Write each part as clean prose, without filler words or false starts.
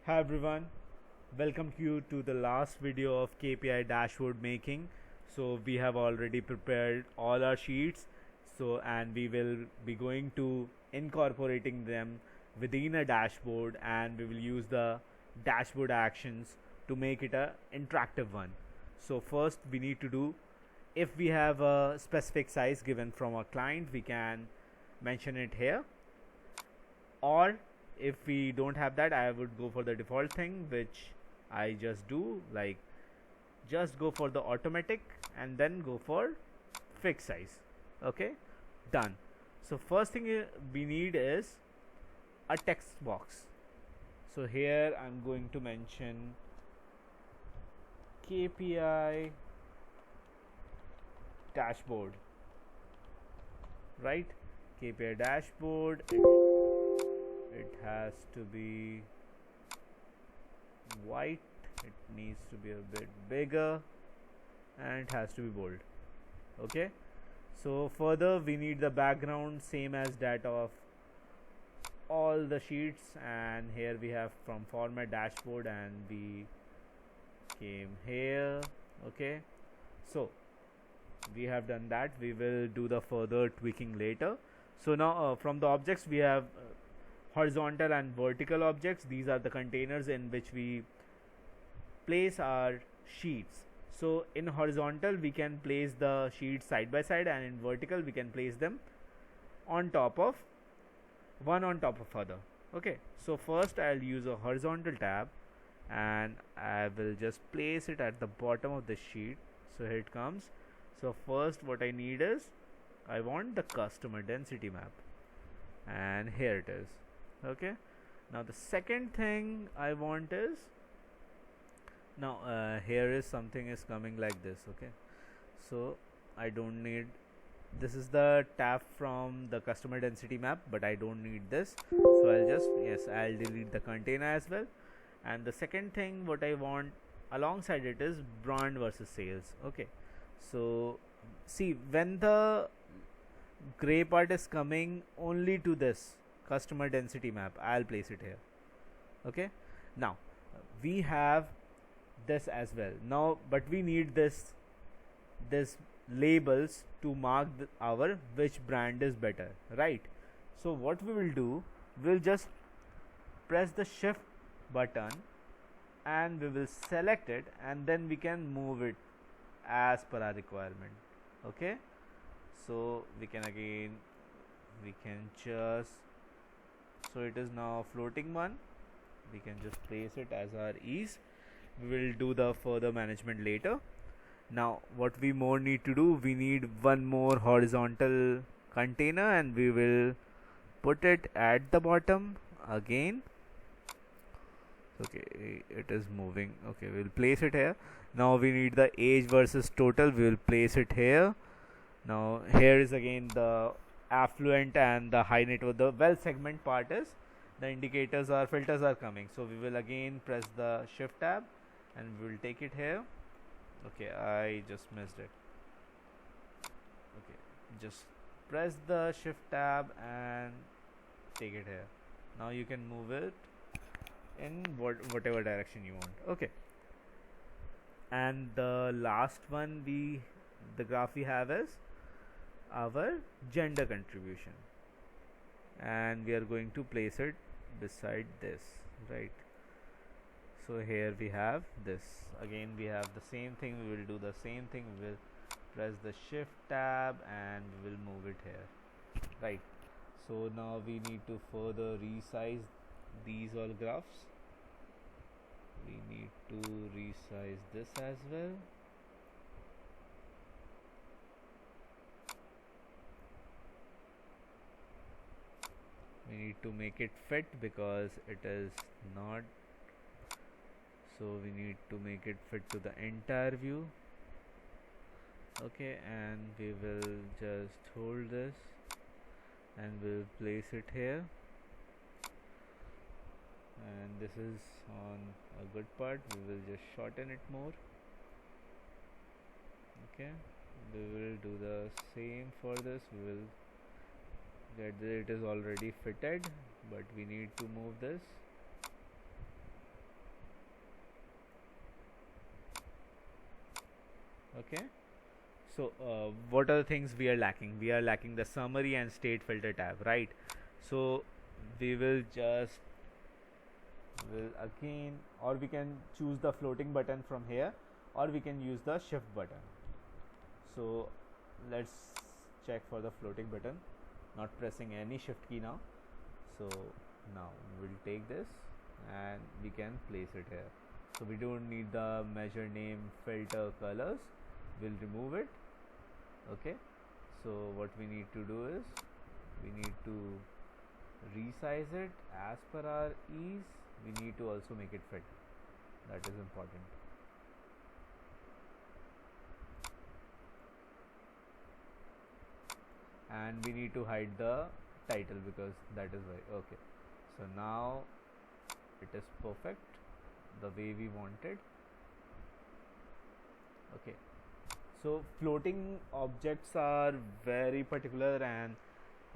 Hi everyone, welcome you to the last video of KPI dashboard making. So we have already prepared all our sheets, and we will be going to incorporating them within a dashboard, and we will use the dashboard actions to make it a interactive one. So first we need to do, if we have a specific size given from our client, we can mention it here, or if we don't have that, I would go for the default thing, which I just do, like just go for the automatic and then go for fixed size. Okay, done. So first thing we need is a text box. So here I'm going to mention KPI dashboard, right? KPI dashboard, it has to be white, it needs to be a bit bigger, and it has to be bold. Okay, so further we need the background same as that of all the sheets, and here we have from format dashboard and we came here. Okay, so we have done that. We will do the further tweaking later. So now from the objects we have horizontal and vertical objects. These are the containers in which we place our sheets. So in horizontal we can place the sheets side by side, and in vertical we can place them on top of one on top of other. Okay, so first I'll use a horizontal tab and I will just place it at the bottom of the sheet. So here it comes. So first what I need is, I want the customer density map, and here it is. Okay, now the second thing I want is, now here is something is coming like this. Okay, so I don't need, this is the tab from the customer density map, but I don't need this, so I'll just, yes, I'll delete the container as well. And the second thing what I want alongside it is brand versus sales. Okay, so see, when the gray part is coming only to this customer density map, I'll place it here. Okay, now we have this as well now, but we need this labels to mark our which brand is better, right? So what we will do, we'll just press the shift button and we will select it, and then we can move it as per our requirement. Okay, so we can again, we can just, so it is now floating one, we can just place it as our ease. We will do the further management later. Now what we more need to do, we need one more horizontal container and we will put it at the bottom again. Okay, it is moving. Okay, we'll place it here. Now we need the age versus total, we will place it here. Now here is again the affluent and the high net worth, the wealth segment part is, the indicators or filters are coming. So we will again press the shift tab and we will take it here. Okay, I just missed it. Okay, just press the shift tab and take it here. Now you can move it in whatever direction you want. Okay, and the last one, the graph we have is our gender contribution, and we are going to place it beside this, right? So here we have this, again we have the same thing, we will do the same thing, we will press the shift tab and we will move it here, right? So now we need to further resize these all graphs. We need to resize this as well. We need to make it fit because it is not, so we need to make it fit to the entire view. Okay, and we will just hold this and we'll place it here, and this is on a good part, we will just shorten it more. Okay, we will do the same for this, we will get that it is already fitted, but we need to move this. Okay, so what are the things we are lacking? We are lacking the summary and state filter tab, right? So we will just will again, or we can choose the floating button from here, or we can use the shift button. So let's check for the floating button, not pressing any shift key now. So now we'll take this and we can place it here. So we don't need the measure name filter colors, we'll remove it. Okay, so what we need to do is we need to resize it as per our ease. We need to also make it fit, that is important. And we need to hide the title because that is why. Okay, so now it is perfect the way we wanted. Okay, so floating objects are very particular and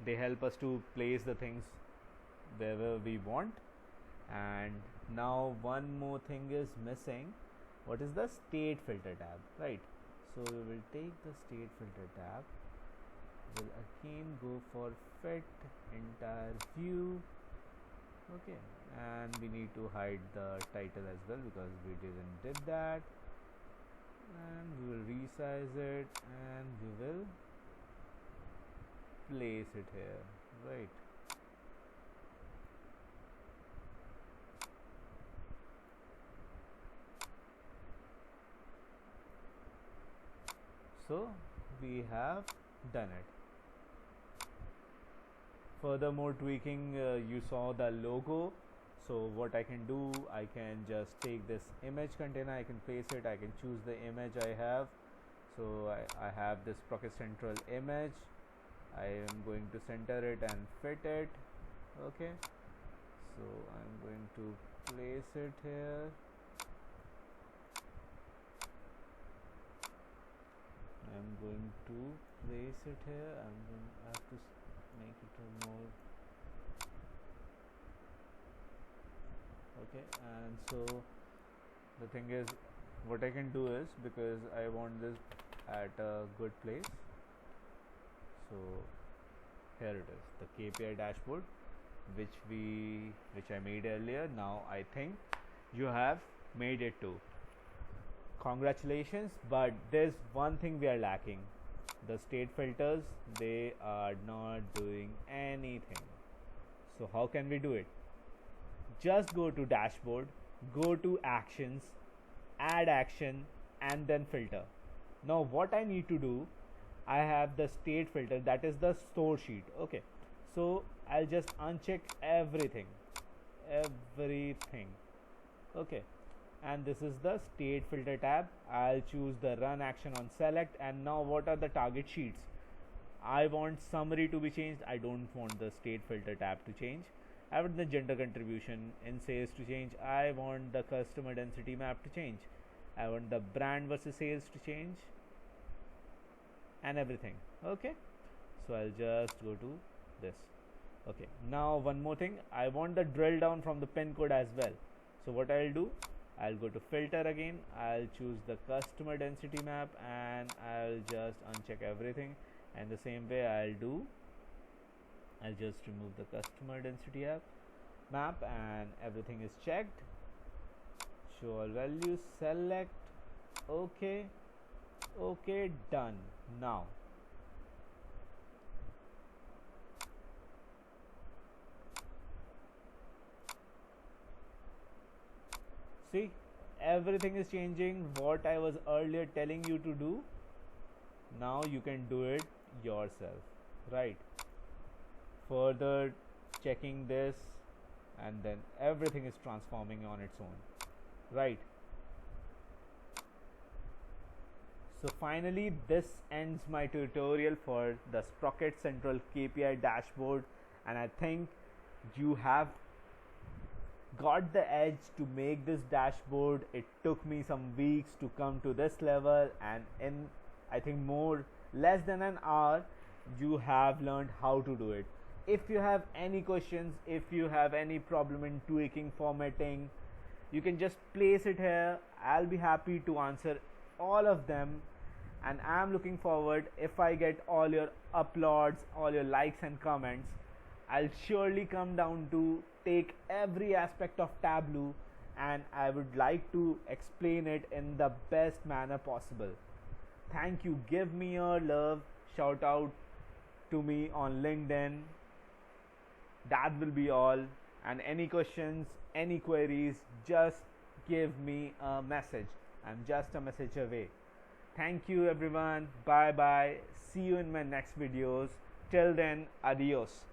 they help us to place the things wherever we want. And now one more thing is missing. What is the state filter tab, right? So we will take the state filter tab, will again go for fit entire view. Okay, and we need to hide the title as well because we did that. And we will resize it and we will place it here, right? So we have done it. Furthermore tweaking, you saw the logo. So what I can do, I can just take this image container, I can place it, I can choose the image I have. So I have this Sprocket Central image. I am going to center it and fit it. Okay, so I'm going to place it here. I'm going to place it here. I have to make it a more. Okay, and so the thing is, what I can do is, because I want this at a good place, so here it is, the KPI dashboard which I made earlier. Now I think you have made it too. Congratulations, but there's one thing we are lacking. The state filters, they are not doing anything. So how can we do it? Just go to dashboard, go to actions, add action, and then filter. Now what I need to do, I have the state filter, that is the store sheet. Okay, so I'll just uncheck everything. Okay, and this is the state filter tab. I'll choose the run action on select. And now what are the target sheets? I want summary to be changed. I don't want the state filter tab to change. I want the gender contribution in sales to change. I want the customer density map to change. I want the brand versus sales to change, and everything. Okay, so I'll just go to this. Okay, now one more thing, I want the drill down from the pin code as well. So what I'll do, I'll go to filter again, I'll choose the customer density map, and I'll just uncheck everything. And the same way I'll just remove the customer density map, and everything is checked. Show all values, select, okay, done. Now see, everything is changing. What I was earlier telling you to do, now you can do it yourself, right? Further checking this, and then everything is transforming on its own, right? So finally this ends my tutorial for the Sprocket Central KPI dashboard, and I think you have got the edge to make this dashboard. It took me some weeks to come to this level, and in I think less than an hour you have learned how to do it. If you have any questions, if you have any problem in tweaking, formatting, you can just place it here. I'll be happy to answer all of them. and I'm looking forward. If I get all your applauds, all your likes and comments, I'll surely come down to take every aspect of Tableau, and I would like to explain it in the best manner possible. Thank you. Give me your love. Shout out to me on LinkedIn. That will be all. And any questions, any queries, just give me a message. I'm just a message away. Thank you everyone. Bye bye. See you in my next videos. Till then, adios.